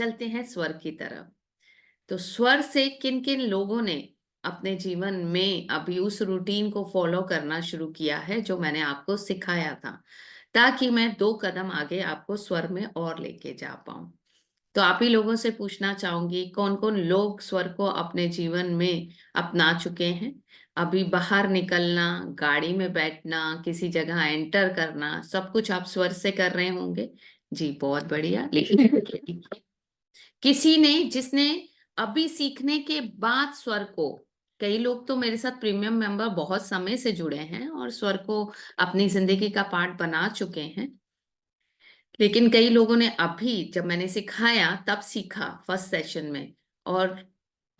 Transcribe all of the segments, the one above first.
चलते हैं स्वर की तरफ। तो स्वर से किन किन लोगों ने अपने जीवन में अभी उस रूटीन को फॉलो करना शुरू किया है जो मैंने आपको सिखाया था, ताकि मैं 2 कदम आगे आपको स्वर में और लेके जा पाऊं। तो आप ही लोगों से पूछना चाहूंगी, कौन कौन लोग स्वर को अपने जीवन में अपना चुके हैं। अभी बाहर निकलना, गाड़ी में बैठना, किसी जगह एंटर करना, सब कुछ आप स्वर से कर रहे होंगे। जी बहुत बढ़िया। लेकिन किसी ने जिसने अभी सीखने के बाद स्वर को, कई लोग तो मेरे साथ प्रीमियम मेंबर बहुत समय से जुड़े हैं और स्वर को अपनी जिंदगी का पार्ट बना चुके हैं, लेकिन कई लोगों ने अभी जब मैंने सिखाया तब सीखा फर्स्ट सेशन में। और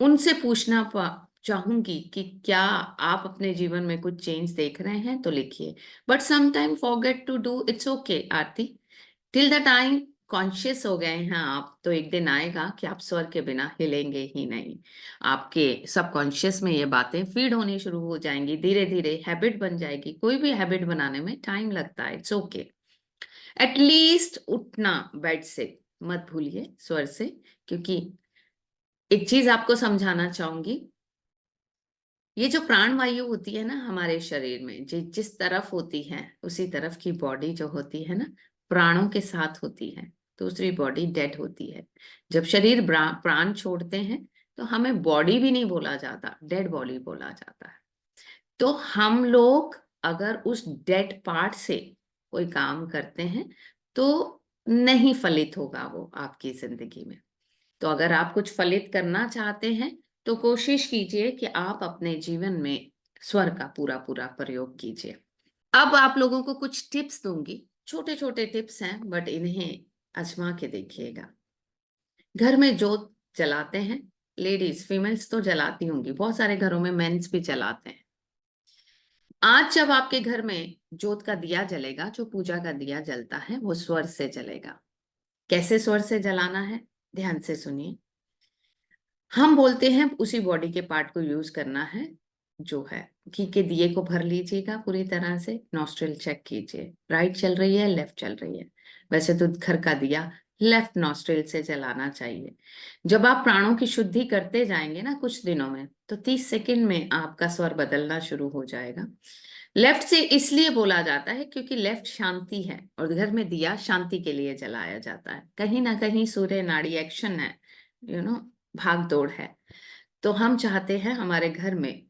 उनसे पूछना चाहूंगी कि क्या आप अपने जीवन में कुछ चेंज देख रहे हैं, तो लिखिए। But sometime forget to do, it's okay Aarti. Till the time conscious हो गए हैं आप, तो एक दिन आएगा कि आप स्वर के बिना हिलेंगे ही नहीं। आपके सबकॉन्शियस में ये बातें फीड होनी शुरू हो जाएंगी, धीरे धीरे हैबिट बन जाएगी। कोई भी हैबिट बनाने में टाइम लगता है, इट्स ओके। एटलीस्ट उठना बेड से मत भूलिए स्वर से। क्योंकि एक चीज आपको समझाना चाहूंगी, ये जो प्राण वायु होती है ना हमारे शरीर में, जिस तरफ होती है उसी तरफ की बॉडी जो होती है ना, प्राणों के साथ होती है। दूसरी बॉडी डेड होती है। जब शरीर प्राण छोड़ते हैं तो हमें बॉडी भी नहीं बोला जाता, डेड बॉडी बोला जाता है। तो हम लोग अगर उस डेड पार्ट से कोई काम करते हैं तो नहीं फलित होगा वो आपकी जिंदगी में। तो अगर आप कुछ फलित करना चाहते हैं तो कोशिश कीजिए कि आप अपने जीवन में स्वर का पूरा पूरा प्रयोग कीजिए। अब आप लोगों को कुछ टिप्स दूंगी, छोटे छोटे टिप्स हैं, बट इन्हें आजमा के देखिएगा। घर में जोत जलाते हैं, लेडीज फीमेल्स तो जलाती होंगी, बहुत सारे घरों में मेंस भी जलाते हैं। आज जब आपके घर में जोत का दिया जलेगा, जो पूजा का दिया जलता है, वो स्वर से जलेगा। कैसे स्वर से जलाना है, ध्यान से सुनिए। हम बोलते हैं उसी बॉडी के पार्ट को यूज करना है जो है। घी के दिए को भर लीजिएगा पूरी तरह से, नॉस्ट्रिल चेक कीजिए, राइट चल रही है लेफ्ट चल रही है। वैसे तो घर का दिया लेफ्ट नॉस्ट्रिल से जलाना चाहिए। जब आप प्राणों की शुद्धि करते जाएंगे ना कुछ दिनों में, तो 30 सेकंड में आपका स्वर बदलना शुरू हो जाएगा। लेफ्ट से इसलिए बोला जाता है क्योंकि लेफ्ट शांति है और घर में दिया शांति के लिए जलाया जाता है। कहीं ना कहीं सूर्य नाड़ी एक्शन है, भाग दौड़ है। तो हम चाहते हैं हमारे घर में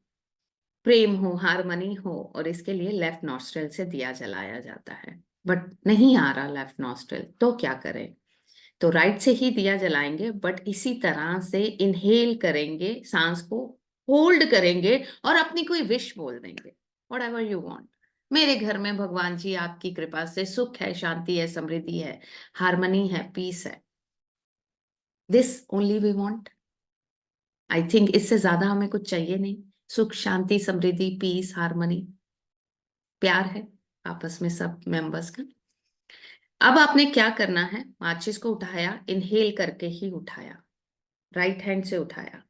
प्रेम हो, हारमनी हो, और इसके लिए लेफ्ट नॉस्ट्रल से दिया जलाया जाता है। बट नहीं आ रहा लेफ्ट नॉस्ट्रल, तो क्या करें? तो राइट से ही दिया जलाएंगे, बट इसी तरह से इनहेल करेंगे, सांस को होल्ड करेंगे और अपनी कोई विश बोल देंगे, वट एवर यू वॉन्ट। मेरे घर में भगवान जी आपकी कृपा से सुख है, शांति है, समृद्धि है, हारमनी है, पीस है। This only we want. I think इससे ज्यादा हमें कुछ चाहिए नहीं। सुख, शांति, समृद्धि, पीस, हारमनी, प्यार है आपस में सब मेंबर्स का। अब आपने क्या करना है, माचिस को उठाया, इनहेल करके ही उठाया, राइट हैंड से उठाया।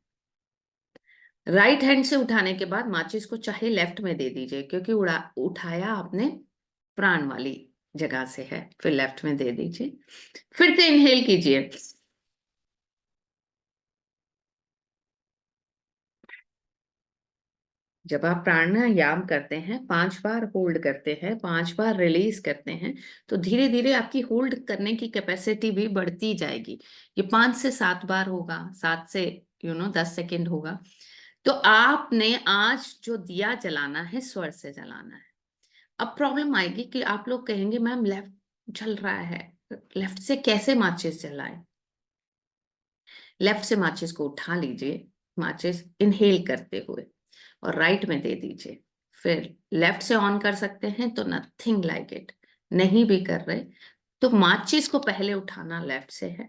राइट हैंड से उठाने के बाद माचिस को चाहे लेफ्ट में दे दीजिए, क्योंकि उठाया आपने प्राण वाली जगह से है, फिर लेफ्ट में दे दीजिए। फिर से इनहेल कीजिए, जब आप प्राणायाम करते हैं 5 बार होल्ड करते हैं, 5 बार रिलीज करते हैं, तो धीरे धीरे आपकी होल्ड करने की कैपेसिटी भी बढ़ती जाएगी। ये 5 से 7 बार होगा, 7 से 10 सेकेंड होगा। तो आपने आज जो दिया जलाना है स्वर से जलाना है। अब प्रॉब्लम आएगी कि आप लोग कहेंगे मैम लेफ्ट जल रहा है, लेफ्ट से कैसे माचिस जलाए? लेफ्ट से माचिस को उठा लीजिए, माचिस इनहेल करते हुए, और राइट में दे दीजिए। फिर लेफ्ट से ऑन कर सकते हैं तो नथिंग लाइक इट। नहीं भी कर रहे तो माचिस को पहले उठाना लेफ्ट से है,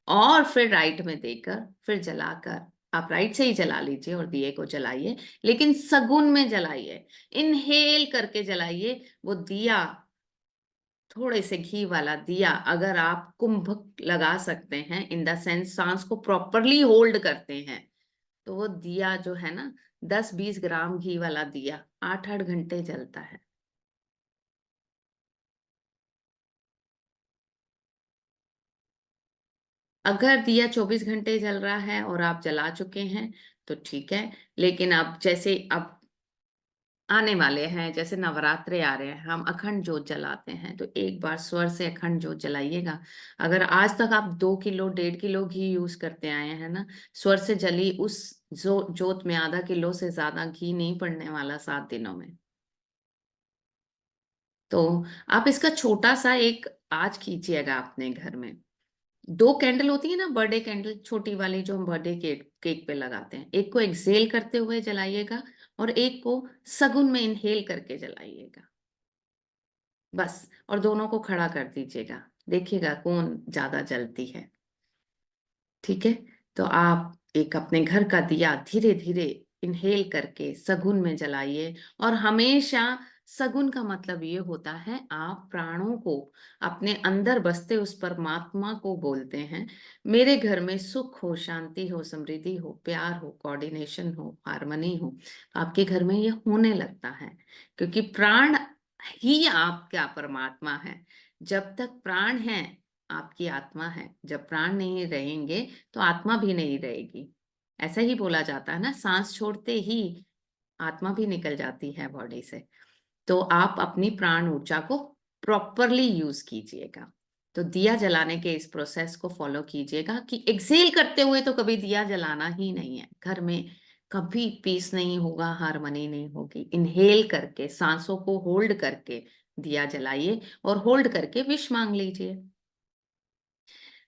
और फिर राइट में देकर फिर जलाकर आप राइट से ही जला लीजिए और दिए को जलाइए, लेकिन सगुन में जलाइए, इनहेल करके जलाइए। वो दिया, थोड़े से घी वाला दिया, अगर आप कुंभ लगा सकते हैं, इन द सेंस सांस को प्रॉपरली होल्ड करते हैं, तो वो दिया जो है ना, 10-20 ग्राम घी वाला दिया 8-8 घंटे जलता है। अगर दिया 24 घंटे जल रहा है और आप जला चुके हैं तो ठीक है, लेकिन अब जैसे अब आने वाले हैं, जैसे नवरात्रे आ रहे हैं, हम अखंड जोत जलाते हैं, तो एक बार स्वर से अखंड जोत जलाइएगा। अगर आज तक आप 2 किलो 1.5 किलो घी यूज करते आए हैं ना, स्वर से जली उस जोत में आधा किलो से ज्यादा घी नहीं पड़ने वाला 7 दिनों में। तो आप इसका छोटा सा एक आज कीजिएगा अपने घर में। 2 कैंडल होती है ना, बर्थडे कैंडल छोटी वाली जो हम बर्थडे केक केक पे लगाते हैं, एक को एक्सेल करते हुए जलाइएगा और एक को सगुन में इनहेल करके जलाइएगा, बस। और दोनों को खड़ा कर दीजिएगा, देखिएगा कौन ज्यादा जलती है। ठीक है, तो आप एक अपने घर का दिया धीरे धीरे इनहेल करके सगुन में जलाइए। और हमेशा सगुन का मतलब ये होता है, आप प्राणों को अपने अंदर बसते उस परमात्मा को बोलते हैं, मेरे घर में सुख हो, शांति हो, समृद्धि हो, प्यार हो, कोऑर्डिनेशन हो, हार्मनी हो। आपके घर में ये होने लगता है, क्योंकि प्राण ही आपका परमात्मा है। जब तक प्राण है आपकी आत्मा है, जब प्राण नहीं रहेंगे तो आत्मा भी नहीं रहेगी। ऐसा ही बोला जाता है ना, सांस छोड़ते ही आत्मा भी निकल जाती है बॉडी से। तो आप अपनी प्राण ऊर्जा को प्रॉपरली यूज कीजिएगा। तो दिया जलाने के इस प्रोसेस को फॉलो कीजिएगा कि एक्सेल करते हुए तो कभी दिया जलाना ही नहीं है घर में। कभी पीस नहीं होगा, हार्मनी नहीं होगी। इनहेल करके, सांसों को होल्ड करके दिया जलाइए और होल्ड करके विश मांग लीजिए।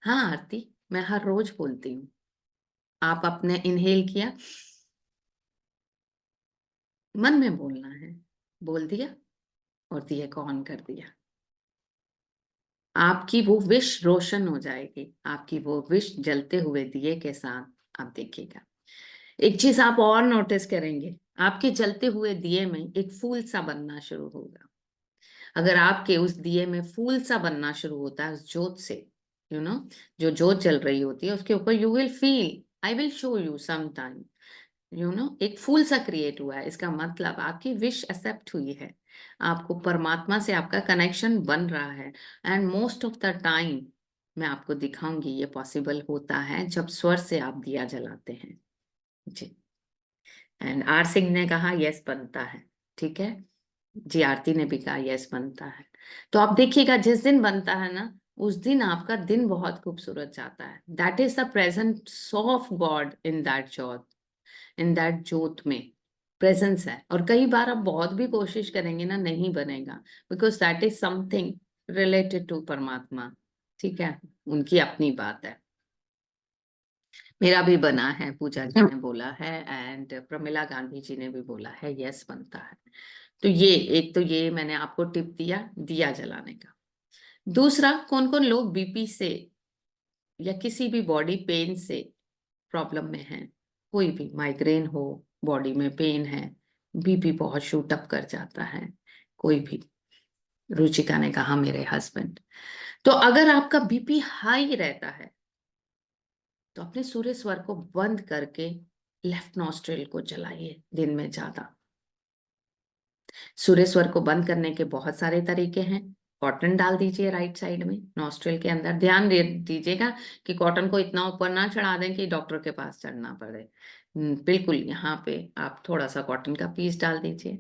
हाँ आरती, मैं हर रोज बोलती हूँ। आप आपने इनहेल किया, मन में बोलना है, बोल दिया और दिए को ऑन कर दिया। आपकी वो विश रोशन हो जाएगी, आपकी वो विश जलते हुए दिए के साथ। आप देखिएगा एक चीज आप और नोटिस करेंगे, आपके जलते हुए दिए में एक फूल सा बनना शुरू होगा। अगर आपके उस दिए में फूल सा बनना शुरू होता है उस जोत से, यू नो, जो जोत जल रही होती है उसके ऊपर, you will feel, I will show you some time, एक फूल सा क्रिएट हुआ है। इसका मतलब आपकी विश एक्सेप्ट हुई है, आपको परमात्मा से आपका कनेक्शन बन रहा है। And most of the time मैं आपको दिखाऊंगी ये पॉसिबल होता है जब स्वर से आप दिया जलाते हैं। जी। एंड आर सिंह ने कहा यस बनता है। ठीक है जी, आरती ने भी कहा यस बनता है। तो आप देखिएगा जिस दिन बनता है ना, उस दिन आपका दिन बहुत खूबसूरत जाता है। That is the presence of God in that जोत, इन दैट जोत में प्रेजेंस है। और कई बार आप बहुत भी कोशिश करेंगे ना, नहीं बनेगा, because that is something related to परमात्मा। ठीक है, उनकी अपनी बात है। मेरा भी बना है, पूजा जी ने बोला है, एंड प्रमिला गांधी जी ने भी बोला है यस बनता है। तो ये एक, तो ये मैंने आपको टिप दिया दिया जलाने का। दूसरा, कौन कौन लोग बीपी से या किसी भी बॉडी पेन से प्रॉब्लम में है, कोई भी माइग्रेन हो, बॉडी में पेन है, बीपी बहुत शूट अप कर जाता है, कोई भी, रुचिका ने कहा मेरे हस्बैंड। तो अगर आपका बीपी हाई रहता है तो अपने सूर्य स्वर को बंद करके लेफ्ट नॉस्ट्रिल को जलाइए दिन में ज्यादा। सूर्य स्वर को बंद करने के बहुत सारे तरीके हैं। कॉटन डाल दीजिए राइट साइड में नॉस्ट्रिल के अंदर, ध्यान दे दीजिएगा कि कॉटन को इतना ऊपर ना चढ़ा दें कि डॉक्टर के पास चढ़ना पड़े। बिल्कुल यहाँ पे आप थोड़ा सा कॉटन का पीस डाल दीजिए।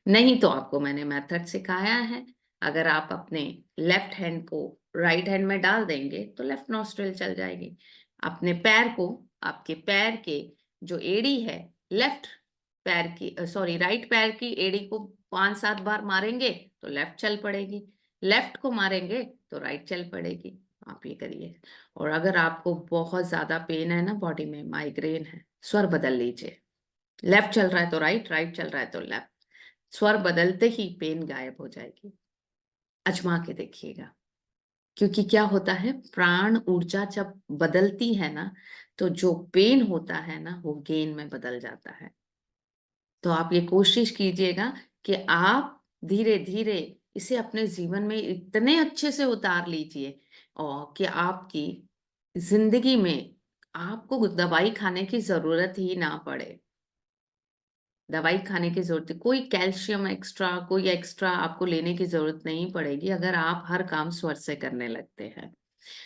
नहीं तो आपको मैंने मेथड सिखाया है, अगर आप अपने लेफ्ट हैंड को राइट हैंड में डाल देंगे तो लेफ्ट नॉस्ट्रिल चल जाएगी। अपने पैर को, आपके पैर के जो एड़ी है, लेफ्ट पैर की, सॉरी, राइट पैर की एड़ी को 5-7 बार मारेंगे तो लेफ्ट चल पड़ेगी, लेफ्ट को मारेंगे तो राइट चल पड़ेगी। आप ये करिए। और अगर आपको बहुत ज्यादा पेन है ना बॉडी में, माइग्रेन है, स्वर बदल लीजिए। लेफ्ट चल रहा है तो राइट, राइट चल रहा है तो लेफ्ट, स्वर बदलते ही पेन गायब हो जाएगी। अजमा के देखिएगा। क्योंकि क्या होता है, प्राण ऊर्जा जब बदलती है ना, तो जो पेन होता है ना वो गेन में बदल जाता है। तो आप ये कोशिश कीजिएगा कि आप धीरे धीरे इसे अपने जीवन में इतने अच्छे से उतार लीजिए और कि आपकी जिंदगी में आपको दवाई खाने की जरूरत ही ना पड़े। दवाई खाने की जरूरत, कोई कैल्शियम एक्स्ट्रा, कोई एक्स्ट्रा आपको लेने की जरूरत नहीं पड़ेगी अगर आप हर काम स्वर से करने लगते हैं।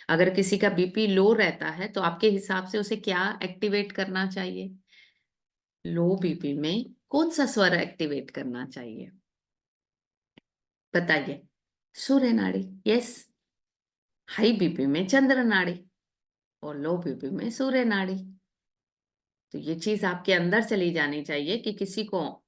अगर किसी का बीपी लो रहता है तो आपके हिसाब से उसे क्या एक्टिवेट करना चाहिए? लो बीपी में कौन-सा स्वर एक्टिवेट करना चाहिए? बताइए। सूर्य नाड़ी, यस। हाई बीपी में चंद्र नाड़ी और लो बीपी में सूर्य नाड़ी। तो ये चीज़ आपके अंदर चली जानी चाहिए कि किसी को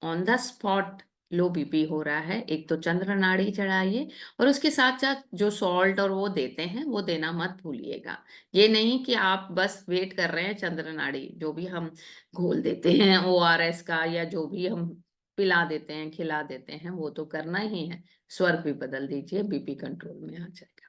on the spot low BP हो रहा है, एक तो चंद्र नाड़ी चढ़ाइए और उसके साथ-साथ जो सॉल्ट और वो देते हैं, वो देना मत भूलिएगा। ये नहीं कि आप बस वेट कर रहे हैं चंद्र नाड़ी, जो भी हम घोल देते हैं ओआरएस का या जो भी हम पिला देते हैं, खिला देते हैं, वो तो करना ही है। स्वर भी बदल दीजिए, बीपी कंट्रोल में आ जाएगा।